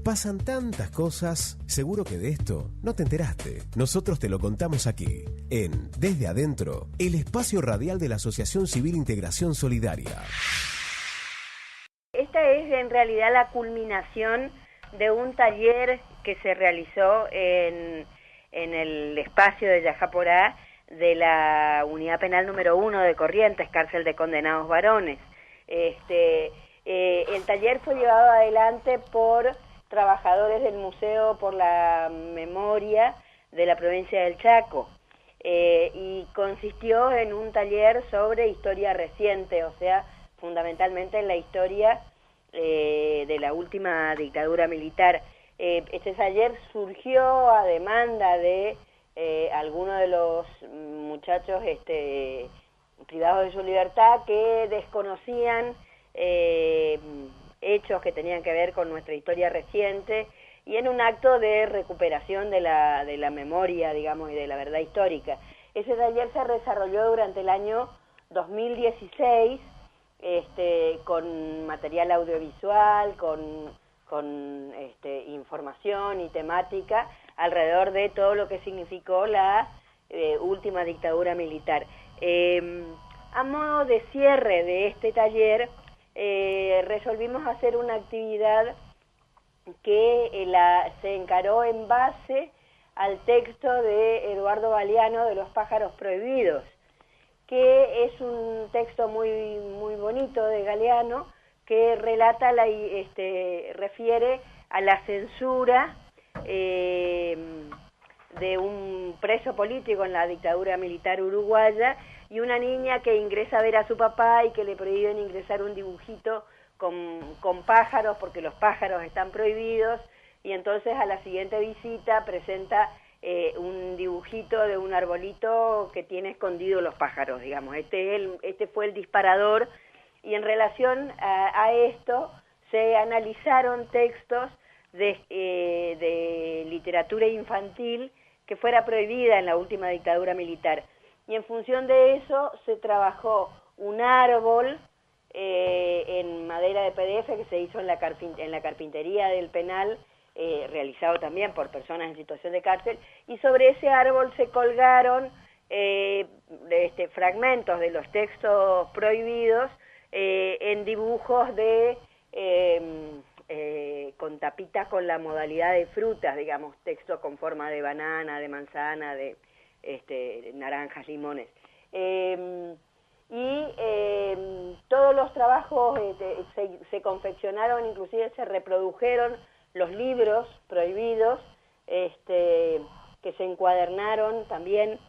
Pasan tantas cosas, seguro que de esto no te enteraste. Nosotros te lo contamos aquí, en Desde Adentro, el espacio radial de la Asociación Civil Integración Solidaria. Esta es en realidad la culminación de un taller que se realizó en el espacio de Yajaporá de la Unidad Penal número 1 de Corrientes, Cárcel de Condenados Varones. El taller fue llevado adelante por trabajadores del Museo por la Memoria de la provincia del Chaco y consistió en un taller sobre historia reciente, o sea, fundamentalmente en la historia de la última dictadura militar. Este taller surgió a demanda de algunos de los muchachos privados de su libertad que desconocían hechos que tenían que ver con nuestra historia reciente y en un acto de recuperación de la memoria, digamos, y de la verdad histórica. Ese taller se desarrolló durante el año 2016 con material audiovisual, con información y temática alrededor de todo lo que significó la última dictadura militar. A modo de cierre de este taller, resolvimos hacer una actividad que se encaró en base al texto de Eduardo Galeano de Los pájaros prohibidos, que es un texto muy bonito de Galeano que relata refiere a la censura de un preso político en la dictadura militar uruguaya y una niña que ingresa a ver a su papá y que le prohíben ingresar un dibujito con pájaros porque los pájaros están prohibidos, y entonces a la siguiente visita presenta un dibujito de un arbolito que tiene escondido los pájaros, digamos. Este fue el disparador, y en relación a esto se analizaron textos de literatura infantil que fuera prohibida en la última dictadura militar. Y en función de eso se trabajó un árbol en madera de PDF que se hizo en la carpintería del penal, realizado también por personas en situación de cárcel, y sobre ese árbol se colgaron fragmentos de los textos prohibidos en dibujos con tapitas con la modalidad de frutas, digamos, textos con forma de banana, de manzana, de naranjas, limones. Todos los trabajos se confeccionaron, inclusive se reprodujeron los libros prohibidos, que se encuadernaron también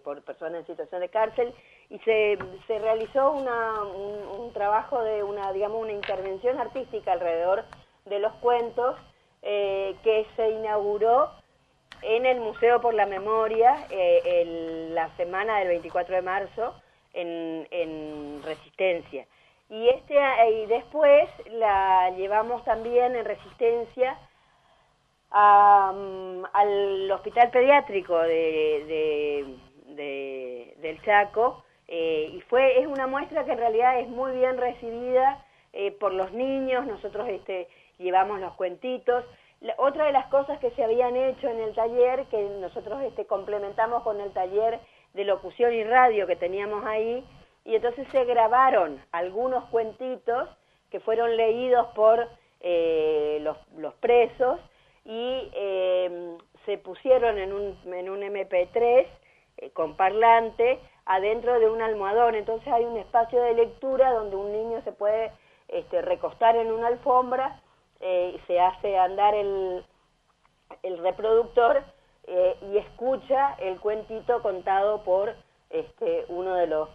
por personas en situación de cárcel, y se realizó un trabajo de una intervención artística alrededor de los cuentos que se inauguró en el Museo por la Memoria la semana del 24 de marzo en Resistencia. Y después la llevamos también en Resistencia al Hospital Pediátrico del Chaco, y es una muestra que en realidad es muy bien recibida por los niños. Nosotros llevamos los cuentitos. Otra de las cosas que se habían hecho en el taller, que nosotros complementamos con el taller de locución y radio que teníamos ahí, y entonces se grabaron algunos cuentitos que fueron leídos por los presos y se pusieron en un MP3 con parlante adentro de un almohadón. Entonces hay un espacio de lectura donde un niño se puede recostar en una alfombra, se hace andar el reproductor y escucha el cuentito contado por uno de los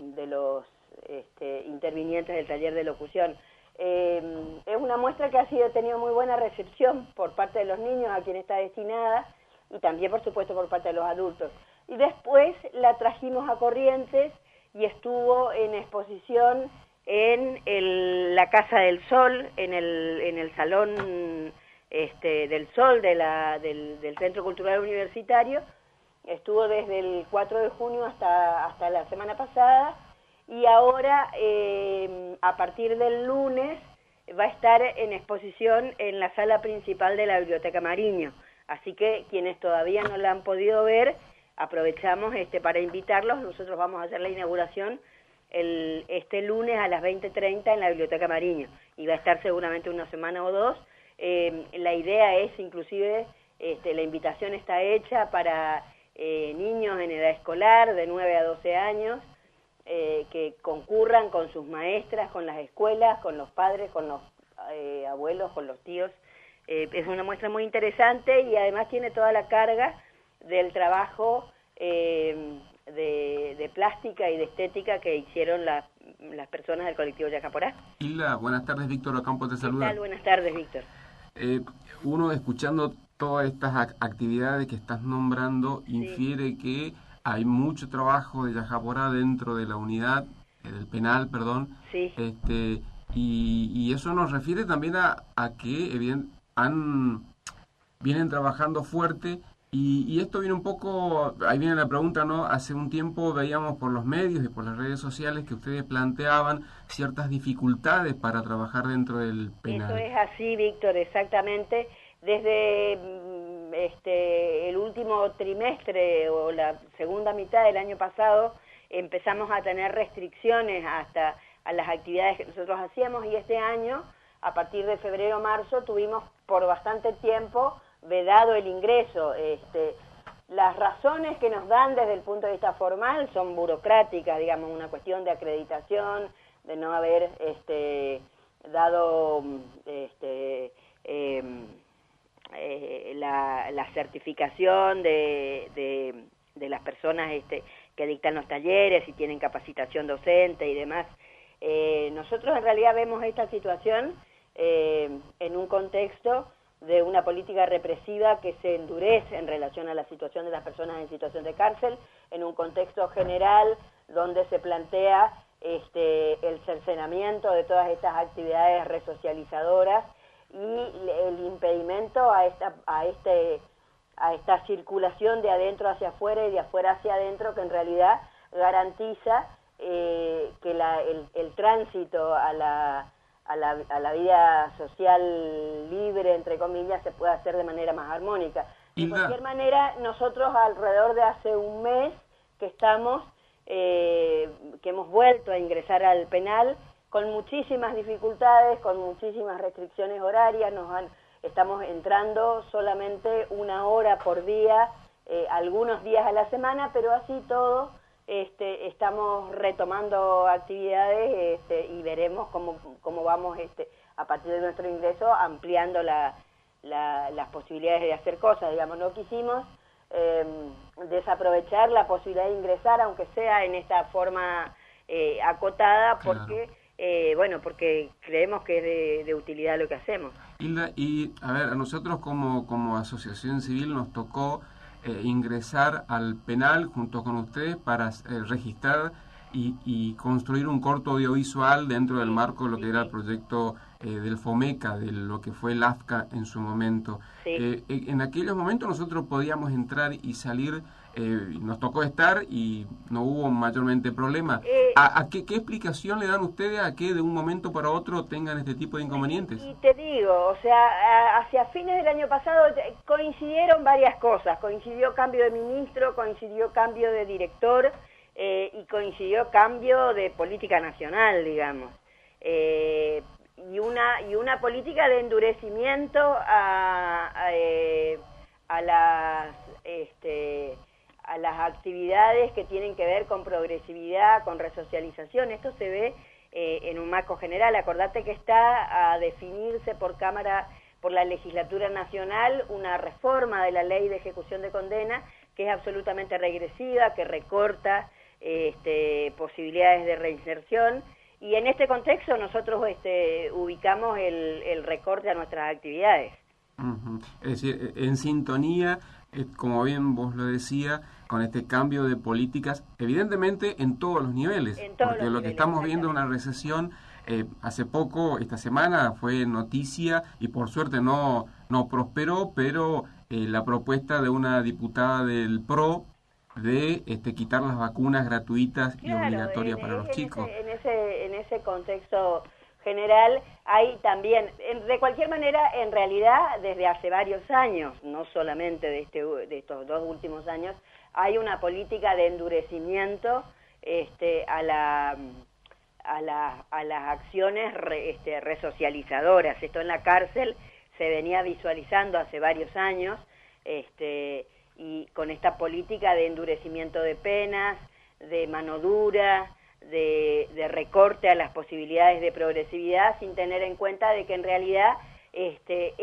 intervinientes del taller de locución. Es una muestra que ha tenido muy buena recepción por parte de los niños a quien está destinada, y también por supuesto por parte de los adultos. Y después la trajimos a Corrientes y estuvo en exposición en la Casa del Sol, en el Salón del Sol del Centro Cultural Universitario. Estuvo desde el 4 de junio hasta la semana pasada, y ahora a partir del lunes va a estar en exposición en la sala principal de la Biblioteca Mariño. Así que quienes todavía no la han podido ver, aprovechamos para invitarlos. Nosotros vamos a hacer la inauguración este lunes a las 20:30 en la Biblioteca Mariño, y va a estar seguramente una semana o dos. La idea es, inclusive, la invitación está hecha para niños en edad escolar de 9 a 12 años, que concurran con sus maestras, con las escuelas, con los padres, con los abuelos, con los tíos. Es una muestra muy interesante y además tiene toda la carga del trabajo de plástica y de estética que hicieron las personas del colectivo Yajaporá. Hilda, buenas tardes, Víctor Ocampo te saluda. ¿Qué tal? Buenas tardes, Víctor. Uno, escuchando todas estas actividades que estás nombrando, infiere que hay mucho trabajo de Yajaporá dentro de la unidad, del penal, perdón. Sí. Y eso nos refiere también a que vienen trabajando fuerte. Y esto viene un poco, ahí viene la pregunta, ¿no? Hace un tiempo veíamos por los medios y por las redes sociales que ustedes planteaban ciertas dificultades para trabajar dentro del penal. Eso es así, Víctor, exactamente. Desde el último trimestre o la segunda mitad del año pasado empezamos a tener restricciones hasta a las actividades que nosotros hacíamos, y este año, a partir de febrero o marzo, tuvimos por bastante tiempo vedado el ingreso. Las razones que nos dan desde el punto de vista formal son burocráticas, digamos, una cuestión de acreditación, de no haber dado la certificación de las personas que dictan los talleres y tienen capacitación docente y demás. Nosotros en realidad vemos esta situación en un contexto de una política represiva que se endurece en relación a la situación de las personas en situación de cárcel, en un contexto general donde se plantea el cercenamiento de todas estas actividades resocializadoras y el impedimento a esta circulación de adentro hacia afuera y de afuera hacia adentro, que en realidad garantiza que el tránsito a la vida social libre, entre comillas, se puede hacer de manera más armónica. De cualquier manera, nosotros alrededor de hace un mes que hemos vuelto a ingresar al penal con muchísimas dificultades, con muchísimas restricciones horarias. Estamos entrando solamente 1 hora por día, algunos días a la semana, pero así todo estamos retomando actividades y veremos cómo vamos a partir de nuestro ingreso ampliando las posibilidades de hacer cosas. Digamos, no quisimos desaprovechar la posibilidad de ingresar, aunque sea en esta forma acotada, porque porque creemos que es de utilidad lo que hacemos. Hilda, y a ver, a nosotros como asociación civil nos tocó ingresar al penal junto con ustedes para registrar y construir un corto audiovisual dentro del marco de lo que era el proyecto del FOMECA, de lo que fue el AFCA en su momento. Sí. En aquellos momentos nosotros podíamos entrar y salir, nos tocó estar y no hubo mayormente problema. ¿Qué explicación le dan ustedes a que de un momento para otro tengan este tipo de inconvenientes? Y te digo, o sea, hacia fines del año pasado coincidieron varias cosas. Coincidió cambio de ministro, coincidió cambio de director y coincidió cambio de política nacional, digamos. Y una política de endurecimiento a las actividades que tienen que ver con progresividad, con resocialización. Esto se ve en un marco general. Acordate que está a definirse por la legislatura nacional una reforma de la ley de ejecución de condena que es absolutamente regresiva, que recorta posibilidades de reinserción. Y en este contexto nosotros ubicamos el recorte a nuestras actividades. Uh-huh. Es decir, en sintonía, como bien vos lo decía, con este cambio de políticas, evidentemente en todos los niveles, porque lo que estamos viendo es una recesión. Hace poco, esta semana, fue noticia y por suerte no prosperó, pero la propuesta de una diputada del PRO de quitar las vacunas gratuitas y obligatorias para los chicos. En ese contexto general hay también, de cualquier manera, en realidad, desde hace varios años, no solamente de estos 2 últimos años, hay una política de endurecimiento a las acciones resocializadoras. Esto en la cárcel se venía visualizando hace varios años, y con esta política de endurecimiento de penas, de mano dura, de recorte a las posibilidades de progresividad, sin tener en cuenta de que en realidad este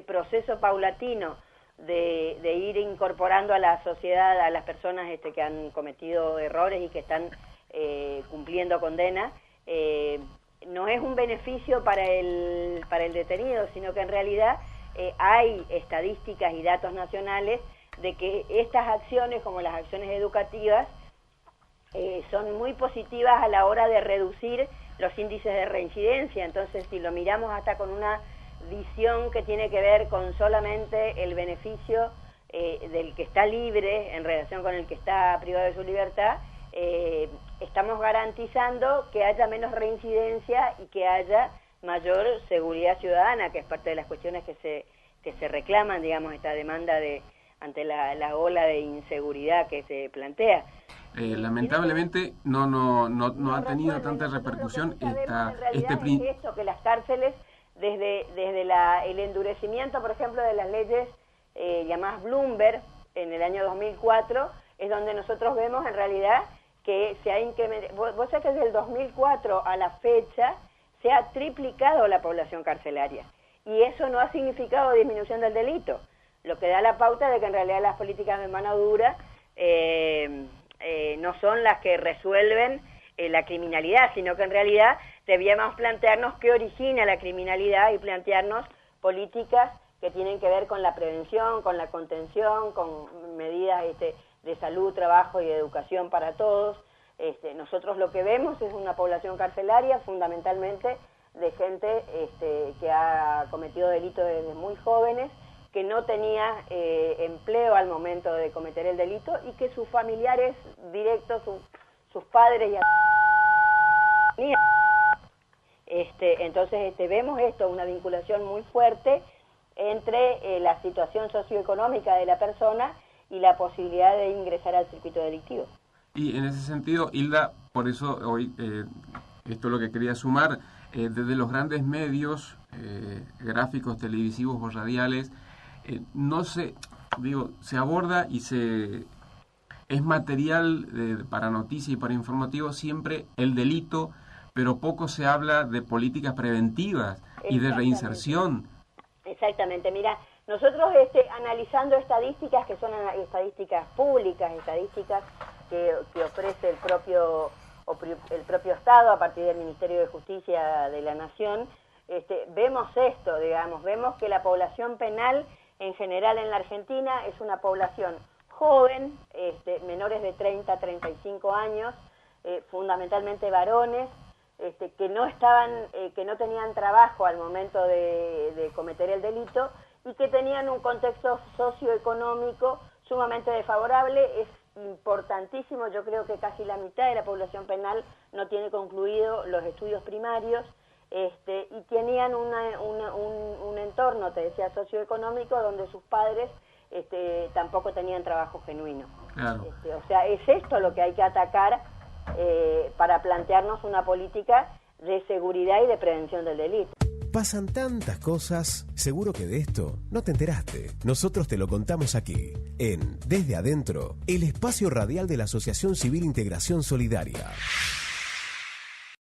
proceso paulatino de ir incorporando a la sociedad a las personas que han cometido errores y que están cumpliendo condena, no es un beneficio para el detenido, sino que en realidad hay estadísticas y datos nacionales de que estas acciones, como las acciones educativas, son muy positivas a la hora de reducir los índices de reincidencia. Entonces, si lo miramos hasta con una visión que tiene que ver con solamente el beneficio del que está libre en relación con el que está privado de su libertad, estamos garantizando que haya menos reincidencia y que haya mayor seguridad ciudadana, que es parte de las cuestiones que se reclaman, digamos, esta demanda ante la ola de inseguridad que se plantea. Lamentablemente no ha tenido tanta repercusión esto, que las cárceles, desde el endurecimiento, por ejemplo, de las leyes llamadas Bloomberg en el año 2004, es donde nosotros vemos en realidad que se ha incrementado. Vos sabés que desde el 2004 a la fecha se ha triplicado la población carcelaria, y eso no ha significado disminución del delito, lo que da la pauta de que en realidad las políticas de mano dura no son las que resuelven la criminalidad, sino que en realidad debíamos plantearnos qué origina la criminalidad y plantearnos políticas que tienen que ver con la prevención, con la contención, con medidas de salud, trabajo y educación para todos. Nosotros lo que vemos es una población carcelaria fundamentalmente de gente que ha cometido delitos desde muy jóvenes, que no tenía empleo al momento de cometer el delito y que sus familiares directos, sus padres y entonces vemos una vinculación muy fuerte entre la situación socioeconómica de la persona y la posibilidad de ingresar al circuito delictivo. Y en ese sentido, Hilda, por eso hoy esto es lo que quería sumar, desde los grandes medios gráficos, televisivos o radiales, se aborda y es material para noticia y para informativo siempre el delito, pero poco se habla de políticas preventivas y de reinserción. Exactamente, mira, nosotros analizando estadísticas que son estadísticas públicas, estadísticas que ofrece el propio Estado a partir del Ministerio de Justicia de la Nación, vemos vemos que la población penal en general en la Argentina es una población joven, menores de 30 a 35 años, fundamentalmente varones, que no tenían trabajo al momento de cometer el delito y que tenían un contexto socioeconómico sumamente desfavorable. Es importantísimo, yo creo que casi la mitad de la población penal no tiene concluido los estudios primarios, y tenían un entorno, te decía, socioeconómico donde sus padres tampoco tenían trabajo genuino. Claro. O sea, es esto lo que hay que atacar para plantearnos una política de seguridad y de prevención del delito. Pasan tantas cosas, seguro que de esto no te enteraste. Nosotros te lo contamos aquí, en Desde Adentro, el espacio radial de la Asociación Civil Integración Solidaria.